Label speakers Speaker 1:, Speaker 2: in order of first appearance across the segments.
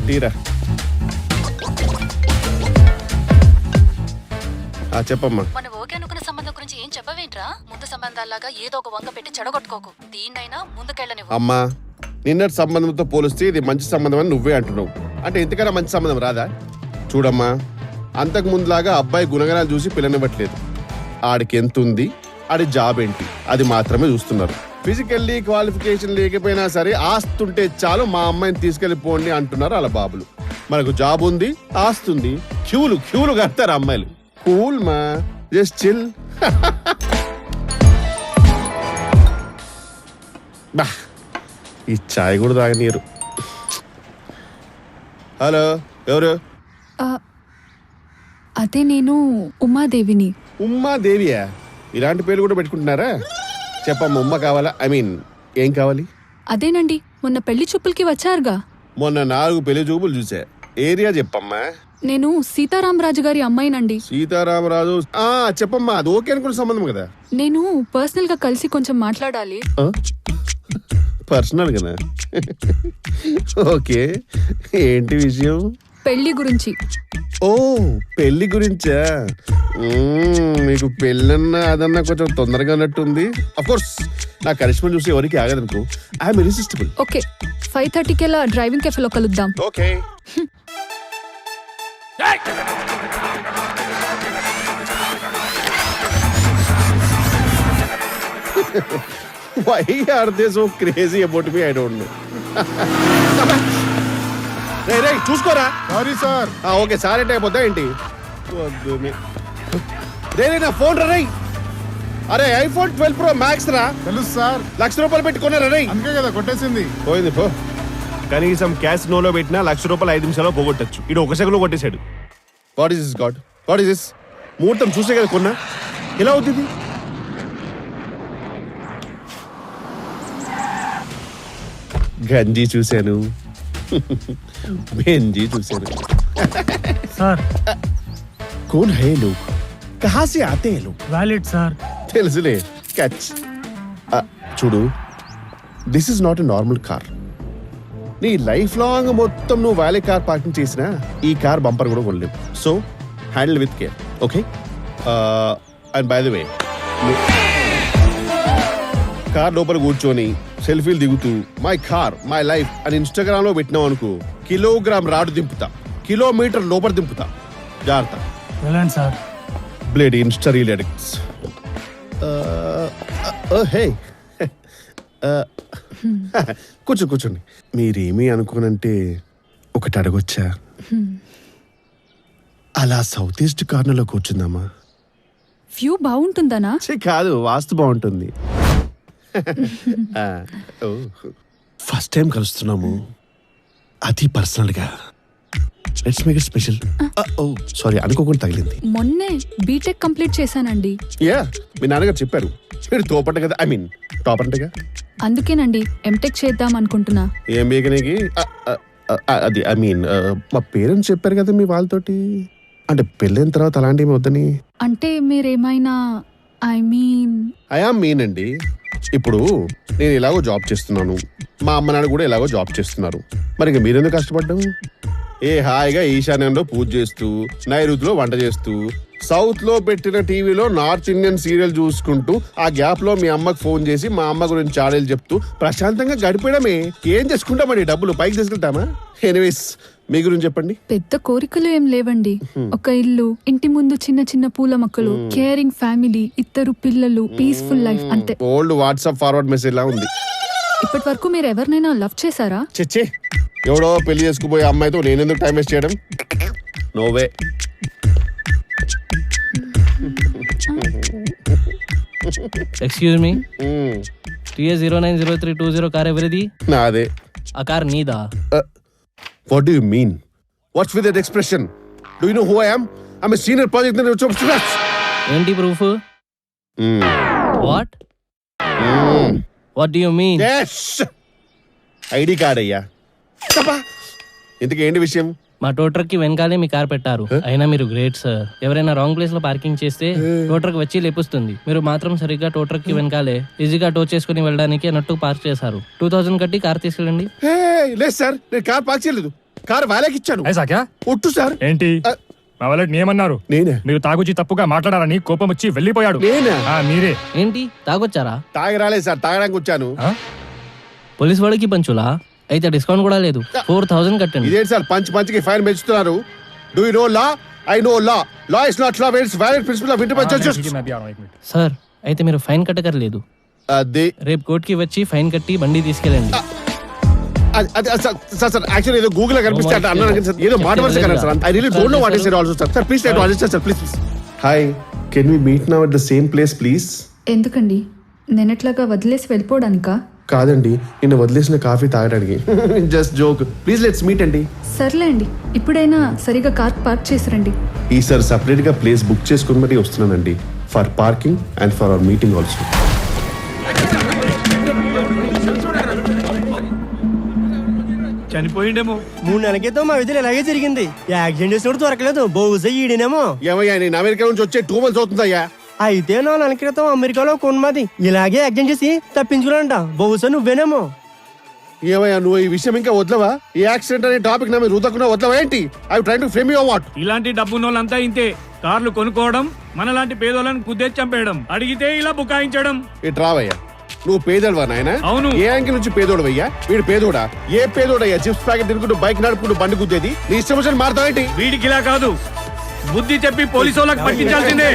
Speaker 1: తీరా చెప్పమ్మా.
Speaker 2: మన ఓకే అనుకున్న సంబంధం గురించి ఏం చెప్పవేంట్రా? ముందు సంబంధాల్లాగా ఏదో ఒక వంక పెట్టి చెడగొట్టుకోకు. దీన్నైనా ముందుకెళ్ళనివ్వు.
Speaker 1: అమ్మా, నిన్నటి సంబంధంతో పోలిస్తే ఇది మంచి సంబంధం అని నువ్వే అంటున్నావు. అంటే ఇంతకన్నా మంచి సంబంధం రాదా? చూడమ్మా, అంతకు ముందులాగా అబ్బాయి గుణగణాలు చూసి పిల్లనివ్వట్లేదు. ఆడికి ఎంత ఉంది, ఆడి జాబ్ ఏంటి, అది మాత్రమే చూస్తున్నారు. ఫిజికల్లీ క్వాలిఫికేషన్ లేకపోయినా సరే ఆస్తుంటే చాలు మా అమ్మాయిని తీసుకెళ్లిపోండి అంటున్నారు వాళ్ళ బాబులు. మనకు జాబ్ ఉంది, ఆస్తుంది, క్యూలు కడతారు అమ్మాయిలు. కూల్ మా, జస్ట్ చిల్. బా, ఈ చాయ్ కూడా తాగనీరు. హలో, ఎవరు?
Speaker 3: అదే నేను ఉమాదేవిని.
Speaker 1: ఉమాదేవియా? ఇలాంటి పేరు కూడా పెట్టుకుంటున్నారా? చెప్పమ్మా, ఉమ్మ కావాలా? ఐ మీన్, ఏం కావాలి?
Speaker 3: అదేనండి, మొన్న పెళ్లి చూపులకి వచ్చారుగా.
Speaker 1: మొన్న 4 పెళ్లి చూపులు చూసా. ఏరియా చెప్పమ్మా.
Speaker 3: నేను సీతారామరాజు గారి అమ్మాయినండి.
Speaker 1: సీతారామరాజు? చెప్పమ్మా, అది ఓకే అనుకున్న సంబంధం కదా.
Speaker 3: నేను పర్సనల్ గా కలిసి కొంచెం మాట్లాడాలి.
Speaker 1: పర్సనల్ కదా? ఓకే, ఏంటి విషయం?
Speaker 3: పెళ్లి గురించి.
Speaker 1: ఓ, పెళ్లి గురించా? మీకు పెళ్ళన్నా అదన్నా కొంచెం తొందరగా ఉన్నట్టుంది. అఫ్ కోర్స్ నా కరిష్మా చూసి ఎవరికి ఆగదనుకో. I'm irresistible.
Speaker 3: ఓకే, 5:30కి అలా డ్రైవింగ్ కెఫేలో కలుద్దాం.
Speaker 1: Okay. Why are they so crazy about me? I don't know. రే చూసుకోరా.
Speaker 4: Sorry sir.
Speaker 1: ఓకే, సార్ అంటే అయిపోతా ఏంటి? రే నా ఫోన్ రా. అరే ఐఫోన్ 12 Pro Max రా.
Speaker 4: తెలుసు సార్.
Speaker 1: ₹1,00,000 పెట్టి కొన్నారా? రే
Speaker 4: అందుకే కదా కొట్టేసింది.
Speaker 1: పోయింది పో. కనీసం క్యాష్ నోలో పెట్టినా ₹1,00,000 5 నిమిషాల్లో పోగొట్టచ్చు. ఇడు 1 సెకండ్లో కొట్టేశాడు. What is this God? What is this? ముహూర్తం చూసే కదా కొన్నా. ఎలా అవుతుంది? గంజి చూశాను, బెంజీ చూశాను.
Speaker 5: సార్,
Speaker 1: కౌన్ హై లోగ్? కహా సే Aathe high log?
Speaker 5: Valid sir.
Speaker 1: తెలుసులే, క్యాచ్. చూడు, this is not a normal car. నీ లైఫ్ లాంగ్ మొత్తం నువ్వు వ్యాలీ కార్ పార్కింగ్ చేసినా ఈ కార్ బంపర్ కూడా కొనలేవు. So handle with care, okay? And by the way, car లోపల కూర్చొని సెల్ఫీలు దిగుతూ మై కార్ మై లైఫ్ అని ఇన్స్టాగ్రామ్ లో పెట్టినావు అనుకో, కిలోగ్రామ్ రాడు దింపుతా, కిలోమీటర్ లోపల దింపుతా. జాగ్రత్త.
Speaker 5: వెళ్ళండి sir.
Speaker 1: Blade insta reel addicts. Hey, కూర్చోండి. మీరేమీ అనుకోనంటే ఒకటి అడగొచ్చా? అలా సౌత్ ఈస్ట్ కార్నర్ లో కూర్చుందామా?
Speaker 3: వ్యూ బాగుంటుందనా?
Speaker 1: కాదు, వాస్తు బాగుంటుంది. ఫస్ట్ టైం కలుస్తున్నాము, అది పర్సనల్ గా. Let's make it special. Sorry, అనుకోకుండా తగిలింది.
Speaker 3: మొన్నే బీటెక్ కంప్లీట్ చేశానండి.
Speaker 1: యా, మీ నాన్నగారు చెప్పారు. మీరు తోపంట కదా, ఐ మీన్ టాప్ అంటగా.
Speaker 3: అందుకేనండి ఎంటెక్ చేద్దాం అనుకుంటున్నా.
Speaker 1: ఏం బేగనేకి? అది ఐ మీన్ మా పేరెంట్స్ చెప్పారు కదా మీ వాళ్ళతోటి. అంటే పెళ్ళైన తర్వాత అలాంటివి వద్దని.
Speaker 3: అంటే మీరేమైనా ఐ మీన్
Speaker 1: అండి. ఇప్పుడు నేను ఎలాగో జాబ్ చేస్తున్నాను, మా అమ్మ నాన్న కూడా ఎలాగో జాబ్ చేస్తున్నారు. మరి ఇంకా మీరెందుకు కష్టపడ్డాం? హాయిగా ఈశాన్యంలో పూజ చేస్తూ, నైరుతిలో వంట చేస్తూ, సౌత్ లో పెట్టిన టీవీలో నార్త్ ఇండియన్ సీరియల్ చూసుకుంటూ, ఆ గ్యాప్ లో మీ అమ్మకు ఫోన్ చేసి మా అమ్మ గురించి చాడీలు చెప్తూ ప్రశాంతంగా గడిపేయడమే. ఏం చేసుకుంటామండి? డబ్బులు పైకి తీసుకెళ్తామా? ఎనీవేస్, మీ గురించి చెప్పండి.
Speaker 3: పెద్ద కోరికలు ఏం లేవండి. ఒక ఇల్లు, ఇంటి ముందు చిన్న చిన్న పూల మొక్కలు, కేరింగ్ ఫ్యామిలీ, 2 పిల్లలు, పీస్ఫుల్ లైఫ్, అంతే.
Speaker 1: ఓల్డ్ వాట్సాప్ ఫార్వర్డ్ మెసేజ్ లా ఉంది.
Speaker 3: ఇప్పటి వరకు మీరు ఎవరినైనా లవ్ చేశారా?
Speaker 1: చెచ్చే, ఎవడో పెళ్లి చేసుకుపోయే అమ్మాయితో నేనెందుకు టైం వేస్ట్ చేయడం? నోవే.
Speaker 6: ఎక్స్క్యూజ్ మీ, TA090320 కార్ ఎవరిది?
Speaker 1: నాదే.
Speaker 6: ఆ కార్ నీదా?
Speaker 1: What do you mean? What's with that expression? Do you know who I am? I'm a senior project manager.
Speaker 6: ఏంటి proof? What what do you mean?
Speaker 1: Yes. ID card అయ్యా. ఇంతకీ ఏంటి విషయం?
Speaker 6: మా టో ట్రక్ కి వెనకాలే మీ car పెట్టారు. అయినా మీరు గ్రేట్ సార్. ఎవరైనా రాంగ్ ప్లేస్ లో పార్కింగ్ చేస్తే టో ట్రక్ వచ్చి లేపుస్తుంది. మీరు మాత్రం సరిగ్గా టో ట్రక్ కి వెనకాలే ఈజీగా టో చేసుకుని వెళ్ళడానికి అన్నట్టు పార్క్ చేశారు. 2000 కట్టి కార్ తీసుకెళ్ళండి.
Speaker 1: లేదు సార్, నేను కార్ పార్క్ చేయలేదు. కారు వాళ్ళకి ఇచ్చాను.
Speaker 7: ऐसा क्या
Speaker 1: ఒట్టు సార్.
Speaker 7: ఏంటి మా వాళ్ళని ఏమన్నారు?
Speaker 1: నేనే
Speaker 7: మీరు తాగుచి తప్పుగా మాట్లాడారని కోపం వచ్చి వెళ్ళిపోయాడు.
Speaker 1: నేనే
Speaker 7: మీరే
Speaker 6: ఏంటి తాగొచ్చారా?
Speaker 1: తాగి రాలేదు సార్, తాగడానికి వచ్చాను.
Speaker 7: ఆ?
Speaker 6: పోలీస్ వాడికి పంచులా? అయితే డిస్కౌంట్ కూడా లేదు. 4000 కట్టండి.
Speaker 1: ఇదేంటి సార్ పంచికి ఫైన్ పెంచుతున్నారు? Do you know law? I know law. Law is not law, it's valid principle of independent justice.
Speaker 7: मैं भी आ रहा हूं, एक मिनट.
Speaker 6: సార్ అయితే మీరు ఫైన్ కట్టకర్లేదు.
Speaker 1: అది
Speaker 6: రేపు కోర్టుకి వచ్చి ఫైన్ కట్టి బండి తీసుకెళ్ళండి.
Speaker 1: సార్ యాక్చువల్లీ ఏదో గూగుల్ లో కనిపిస్తే అంటే అన్నాను కదా సార్, ఏదో మాట వరుస కదా sir. I really don't know what is it also sir. Sir please try to understand sir, please. Hi, can we meet now at the same place please?
Speaker 3: ఎందుకండి నేనెట్లాగా వదిలేసి వెళ్ళిపోవడానికా?
Speaker 1: కాదండి, నిన్ను వదిలేసిన కాఫీ తాగడానికి. Just joke. Please let's meet అండి.
Speaker 3: సర్లే అండి, ఇప్పుడైనా సరిగా కార్ పార్క్ చేసిరండి.
Speaker 1: ఈసారి సపరేట్ గా ప్లేస్ బుక్ చేసుకుని మరీ వస్తున్నానండి, for parking and for our meeting also.
Speaker 5: చనిపోయిండేమో.
Speaker 8: 3 నెలల క్రితం మా విధులు ఇలాగే జరిగింది. యాక్సిడెంట్ చేసినప్పుడు దొరకలేదు, బహుశా ఈడినేమో.
Speaker 1: ఏమయ్యా, నేను అమెరికా నుంచి వచ్చే 2 months అవుతుందయ్యా.
Speaker 8: అయితే 4 నెలల క్రితం అమెరికాలో కొన్మాది ఇలాగే యాక్సిడెంట్ చేసి తప్పించుకున్నాడంట, బహుశా నువ్వేనేమో.
Speaker 1: ఏమయ్యా, నువ్వు ఈ విషయం ఇంకా వదలవా? ఈ యాక్సిడెంట్ అనే టాపిక్ నా మీద రుద్దకుండా వదలవా ఏంటి? I train to frame you what?
Speaker 5: ఇలాంటి డబ్బున్నోళ్ళంతా ఇంతే. కార్లు కొనుక్కోవడం, మనలాంటి పేదోళ్ళని కుద్దేసి చంపేయడం, అడిగితే ఇలా బుకాయించడం.
Speaker 1: ఇటు రావయ్యా. నువ్వు పేదోడువా నాయనా?
Speaker 5: అవును.
Speaker 1: ఏ యాంగిల్ నుంచి పేదోడువయ్యా? వీడు పేదోడా? ఏ పేదోడయ్యా చిప్స్ ప్యాకెట్ తినుకుంటూ బైక్ నడుపుకుంటూ బండి గుద్దేది? నీ ఇష్టం వచ్చిన మారుతావేంటి?
Speaker 5: వీడికి ఇలా కాదు, బుద్ధి చెప్పి పోలీసు వాళ్ళకి పట్టించాల్సిందే.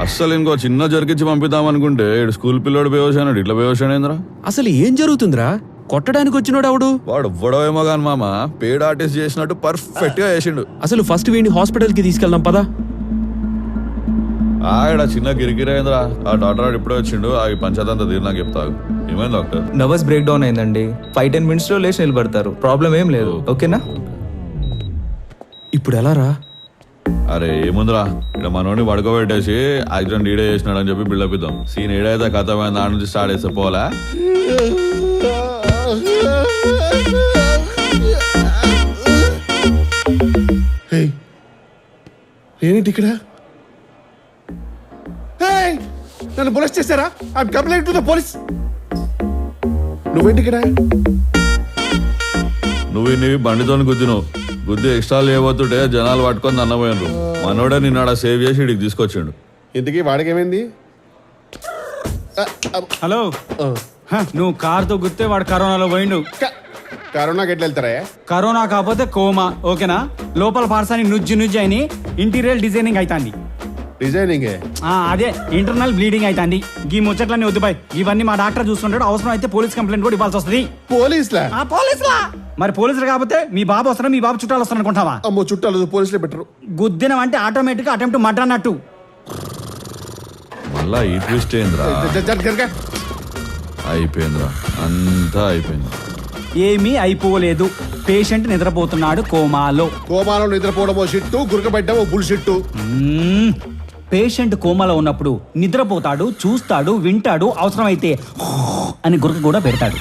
Speaker 9: అస్సలు ఇంకో చిన్న జరికిచ్చి పంపిద్దాం అనుకుంటే స్కూల్ పిల్లోడు బేవసాడు, ఇట్లా బేవసాడేంద్రా?
Speaker 10: అసలు ఏం జరుగుతుందిరా? కొట్టడానికి వచ్చినోడు ఎవడు?
Speaker 9: వాడు ఎవ్వడమేమో గాని మామ పేడ్ ఆర్టిస్ట్ చేసినట్టు పర్ఫెక్ట్ గా చేసిండు.
Speaker 10: అసలు ఫస్ట్ వీడిని హాస్పిటల్ కి తీసుకెళ్దాం పదా.
Speaker 9: ఆడ చిన్న గిరిగిరైందిరా. ఆ డాక్టర్ ఇప్పుడే వచ్చిండు, ఆ పంచదంతా తీరు నాకు చెప్తావు. ఏమైంది డాక్టర్?
Speaker 11: నర్వస్ బ్రేక్ డౌన్ అయిందండి. 5-10 minutes లో లేచి నిలబడతారు, ప్రాబ్లం ఏం లేదు. ఓకేనా?
Speaker 10: ఇప్పుడు ఎలా రా?
Speaker 9: అరే ఏముందిరా, ఇక్కడ మనోడిని పడుకోబెట్టేసి యాక్సిడెంట్ ఈడే చేసినాడు అని చెప్పి బిల్డప్ ఇద్దాం. సీన్ ఏడైతే కథమైంది, దాని నుంచి స్టార్ట్ చేస్తే పోలా.
Speaker 1: ఏంటి ఇక్కడ? నన్ను బులెస్ట్ చేశారా? I am complaint to the police. నువ్వేంటి ఇక్కడ?
Speaker 9: నువ్వు బండితో గుద్దినావు. గుద్ది ఎక్స్ట్రా లేవతుంటే జనాలు పట్టుకొని అన్నపోయినరు. మనోడే నిన్నాడ సేవ్ చేసి ఇడికి తీసుకొచ్చిండు.
Speaker 1: ఇంతకీ వాడికేమైంది?
Speaker 5: హలో, నువ్వు కార్తో గుర్తే వాడు కరోనాలో పోయిండు.
Speaker 1: కరోనాకి ఎట్లా వెళ్తారా?
Speaker 5: కరోనా కాకపోతే కోమా. ఓకేనా? లోపల పార్సాని నుజ్జి అయిని ఇంటీరియర్ డిజైనింగ్ అవుతాంది.
Speaker 1: డిజైనింగ్
Speaker 5: అదే ఇంటర్నల్ బ్లీడింగ్ అవుతాంది. ఈ ముచ్చట్లన్నీ వద్దుబాయ్, ఇవన్నీ మా డాక్టర్ చూస్తుంటాడు. అవసరం అయితే పోలీస్ కంప్లైంట్ కూడా ఇవ్వాల్సి వస్తుంది.
Speaker 1: పోలీసులా?
Speaker 5: మరి పోలీసులు కాకపోతే మీ బాబు వస్తారా, మీ బాబు చుట్టాలు వస్తారు అనుకుంటావా?
Speaker 1: అమ్మో, చుట్టాలు పోలీసులే బెటరు.
Speaker 5: గుద్దినం అంటే ఆటోమేటిక్ అటెంప్ట్ మర్డర్ అన్నట్టు.
Speaker 9: మళ్ళా ఈ ట్విస్ట్ ఏంద్రా? అయిపోయిందిరా, అంతా అయిపోయింది.
Speaker 5: ఏమీ అయిపోలేదు. పేషెంట్ నిద్రపోతున్నాడు కోమాలో.
Speaker 1: కోమాలో నిద్రపోవడమో షిట్టు, గురకబెట్టడమో బుల్షిట్టు.
Speaker 5: పేషెంట్ కోమాలో ఉన్నప్పుడు నిద్రపోతాడు, చూస్తాడు, వింటాడు, అవసరమైతే అని గురక కూడా పెడతాడు.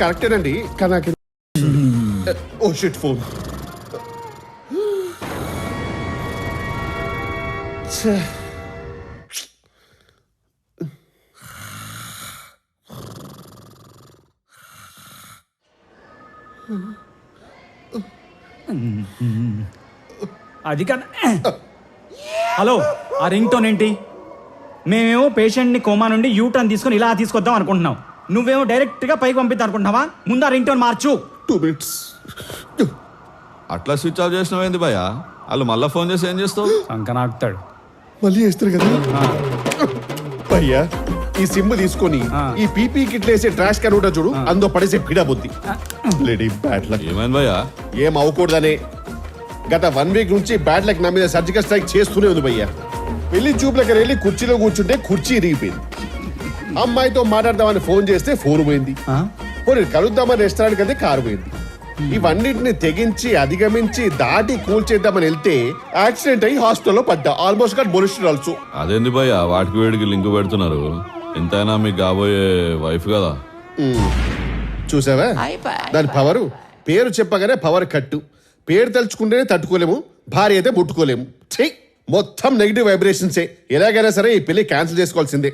Speaker 1: కరెక్టేనండి, కానీ ఓ షిట్ ఫోన్.
Speaker 5: అది కాదు. హలో, ఆ రింగ్ టోన్ ఏంటి? మేమేమో పేషెంట్ని కోమా నుండి యూటర్న్ తీసుకొని ఇలా తీసుకొద్దాం అనుకుంటున్నాం. నువ్వేమో డైరెక్ట్గా పైకి పంపిద్దాం అనుకుంటున్నావా? ముందు ఆ రింగ్ టోన్ మార్చు.
Speaker 1: 2 minutes.
Speaker 9: అట్లా స్విచ్ ఆఫ్ చేసినావేంది భయ్యా? వాళ్ళు మళ్ళీ ఫోన్ చేసి ఏం చేస్తావు?
Speaker 5: సంకనాకుతాడు.
Speaker 1: మళ్ళీ చేస్తారు కదా అయ్యా. ఈ సిమ్ తీసుకొని ఈ పీపీ కిట్లు వేసే ట్రాష్ క్యాన్ ఉంటా చూడు, అందులో పడేసే పీడా బుద్ధి. Lady bad luck.
Speaker 9: ఏమైంది భయ్యా?
Speaker 1: ఏం అవ్వకూడదనే గత 1 week నుంచి బ్యాడ్ లక్ నా మీద సర్జికల్ స్ట్రైక్ చేస్తూనే ఉంది భయ్యా. పెళ్లి చూపులకి వెళ్ళి కుర్చీలో కూర్చుంటే కుర్చీ ఇరిగిపోయింది. అమ్మాయితో మాట్లాడదామని ఫోన్ చేస్తే ఫోన్ పోయింది. పోనీ కలుద్దామని రెస్టారెంట్కి వెళ్తే కారు పోయింది. ఇవన్నిటిని తెగించి అధిగమించి దాటి కూల్చేద్దామని వెళ్తే యాక్సిడెంట్ అయ్యి హాస్పిటల్లో పడ్డా. Almost got molested also.
Speaker 9: అదేంది భయ్యా వాటికి వేడికి లింక్ పెడుతున్నారు? ఎంతైనా మీకు కాబోయే వైఫ్ కదా.
Speaker 1: చూసావా దాని పవరు? పేరు చెప్పగానే పవర్ కట్టు. పేరు తలుచుకుంటేనే తట్టుకోలేము, భార్య అయితే ముట్టుకోలేము. చెయ్యి మొత్తం నెగిటివ్ వైబ్రేషన్సే. ఎలాగైనా సరే ఈ పెళ్లి క్యాన్సిల్ చేసుకోవాల్సిందే.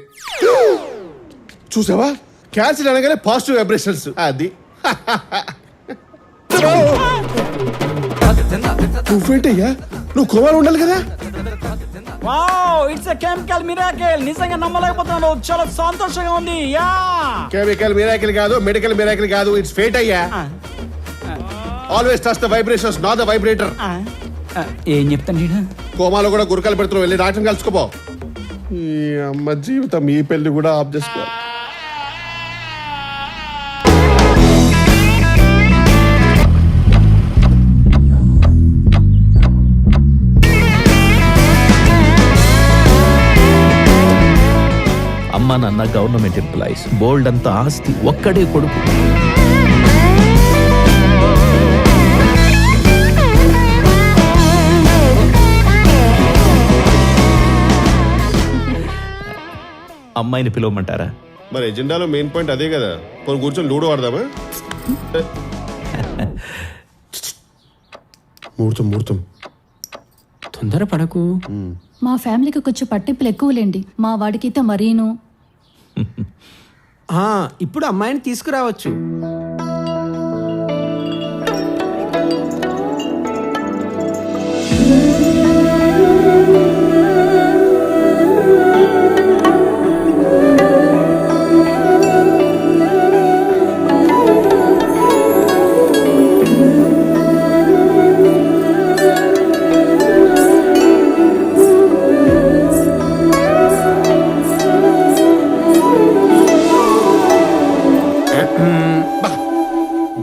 Speaker 1: చూసావా, క్యాన్సిల్ అనగానే పాజిటివ్ వైబ్రేషన్స్. అది నువ్వేంటయ్యా, నువ్వు కోమాలు ఉండాలి కదా.
Speaker 5: Wow, it's a chemical miracle. నిజంగా నమ్మలేకపోతున్నాను, చాలా సంతోషంగా ఉంది. యా,
Speaker 1: కెమికల్ మిరాకిల్ కాదు, మెడికల్ మిరాకిల్ కాదు, ఇట్స్ ఫేట్ అయ్యా. Always trust the vibrations, not the vibrator.
Speaker 5: ఏం చెప్తాను?
Speaker 1: కోమాలో కూడా గురకాలు పెడుతున్నావు, వెళ్ళి డాక్టర్ని కలుసుకోపో. ఈ అమ్మ జీవితం, ఈ పెళ్లి కూడా ఆఫ్ చేసుకో.
Speaker 12: అమ్మ నాన్న గవర్నమెంట్ ఎంప్లాయీస్, బోల్డ్ అంత ఆస్తి, ఒక్కడే కొడుకు. అమ్మాయిని పిలవమంటారా?
Speaker 1: మరి ఎజెండాలో మెయిన్ పాయింట్ అదే కదా. కొన్ని కూర్చొని లూడో ఆడదామా? ముహూర్తం
Speaker 10: తొందర పడకు.
Speaker 2: మా ఫ్యామిలీకి కొంచెం పట్టింపులు ఎక్కువలేండి, మా వాడికైతే మరీను.
Speaker 10: ఇప్పుడు అమ్మాయిని తీసుకురావచ్చు.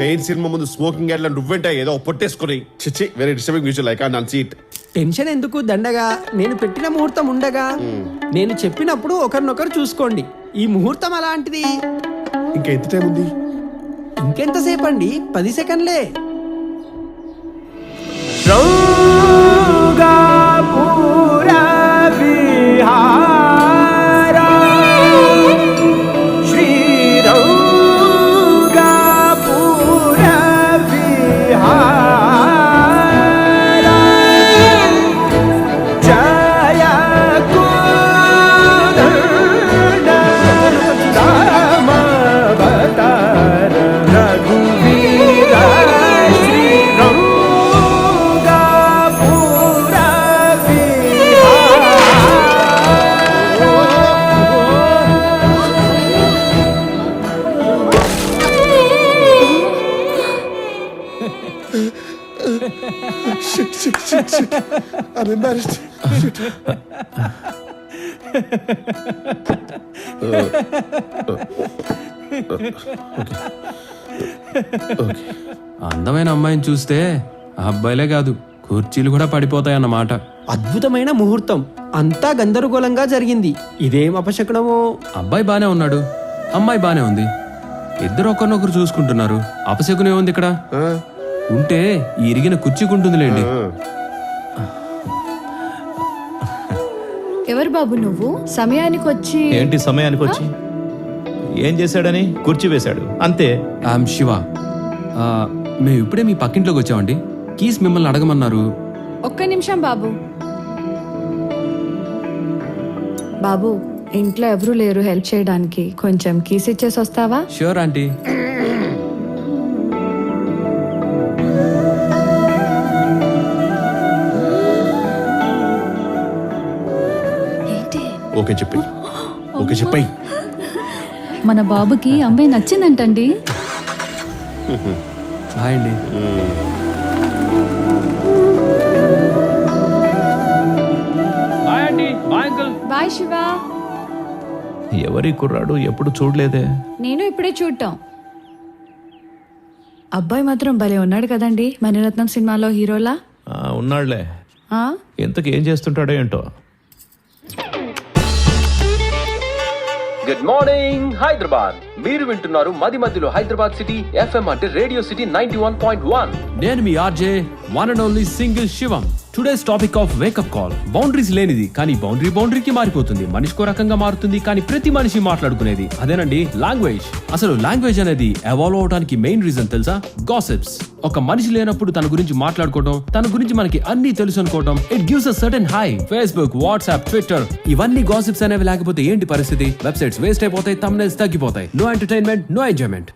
Speaker 1: మెయిన్ సినిమా ముందు స్మోకింగ్ యాడ్లో నువ్వేంటా ఏదో పొట్టేసుకుని. చిచ్చి, very disturbing visual. I can't unsee.
Speaker 10: Tension ఎందుకు దండగా, నేను పెట్టిన ముహూర్తం ఉండగా నేను చెప్పినప్పుడు ఒకరినొకరు చూసుకోండి. ఈ ముహూర్తం అలాంటిది.
Speaker 1: ఇంకా ఎంత టైం ఉంది?
Speaker 10: ఇంకెంతసేపు అండి, 10 సెకండ్లే.
Speaker 1: I'm embarrassed. Shit.
Speaker 10: అందమైన అమ్మాయిని చూస్తే ఆ అబ్బాయిలే కాదు, కుర్చీలు కూడా పడిపోతాయన్నమాట. అద్భుతమైన ముహూర్తం, అంతా గందరగోళంగా జరిగింది. ఇదేం అపశకునమో. అబ్బాయి బానే ఉన్నాడు, అమ్మాయి బానే ఉంది, ఇద్దరు ఒకరినొకరు చూసుకుంటున్నారు. అపశకునే ఉంది ఇక్కడ. ఉంటే ఈ ఇరిగిన కుర్చీకుంటుందిలేండి.
Speaker 3: ఎవరు బాబు నువ్వు? సమయానికి వచ్చి
Speaker 12: ఏంటి సమయానికి వచ్చి? ఏం చేశాడని కుర్చీ వేశాడు అంతే.
Speaker 10: ఐఎమ్ శివ. మేము ఇప్పుడే మీ పక్కింట్లోకి వచ్చామండి. కీస్ మిమ్మల్ని అడగమన్నారు.
Speaker 3: ఒక్క నిమిషం బాబు. బాబు, ఇంట్లో ఎవరు లేరు హెల్ప్ చేయడానికి, కొంచెం కీస్ ఇచ్చేసి వస్తావా?
Speaker 10: Sure aunty.
Speaker 1: ఓకే చెప్పి, ఓకే చెప్పాయి.
Speaker 2: మన బాబుకి అమ్మాయి నచ్చిందంటండి.
Speaker 10: బాయ్ అండి.
Speaker 12: బాయ్ అండి. Bye uncle.
Speaker 3: బాయ్ శివ.
Speaker 12: ఎవరి కుర్రాడు ఎప్పుడు చూడలేదే.
Speaker 3: నేను ఇప్పుడే చూడటం. అబ్బాయి మాత్రం భలే ఉన్నాడు కదండి, మణిరత్నం సినిమాలో హీరోలా.
Speaker 12: ఉన్నాడులే. ఎంతకు ఏం చేస్తుంటాడో ఏంటో.
Speaker 13: Good morning Hyderabad. మీరు వింటున్నారు మది మధ్యలో హైదరాబాద్ సిటీ ఎఫ్ఎం అంటే రేడియో సిటీ 91.1.
Speaker 10: నేను మీ RJ, one and only single Shivam. Today's topic of wake up call. Boundaries లేనిది కానీ బౌండరీకి మారిపోతుంది. మనిషికో రకంగా మారుతుంది కానీ ప్రతి మనిషి మాట్లాడుకునేది అదేనండి లాంగ్వేజ్. అసలు లాంగ్వేజ్ అనేది ఎవాల్వ్ అవడానికి మెయిన్ రీజన్ తెలుసా? గాసిప్స్. ఒక మనిషి లేనప్పుడు తన గురించి మాట్లాడుకోవడం, తన గురించి మనకి అన్ని తెలుసు అనుకోవడం, it gives a certain high. Facebook, WhatsApp, Twitter ఇవన్నీ గాసిప్స్ అనేవి లేకపోతే ఏంటి పరిస్థితి? వెబ్సైట్స్ వేస్ట్ అయిపోతాయి, థంబ్నెయిల్స్ తగ్గిపోతాయి, నో ఎంటర్టైన్మెంట్, నో ఎంజాయ్మెంట్.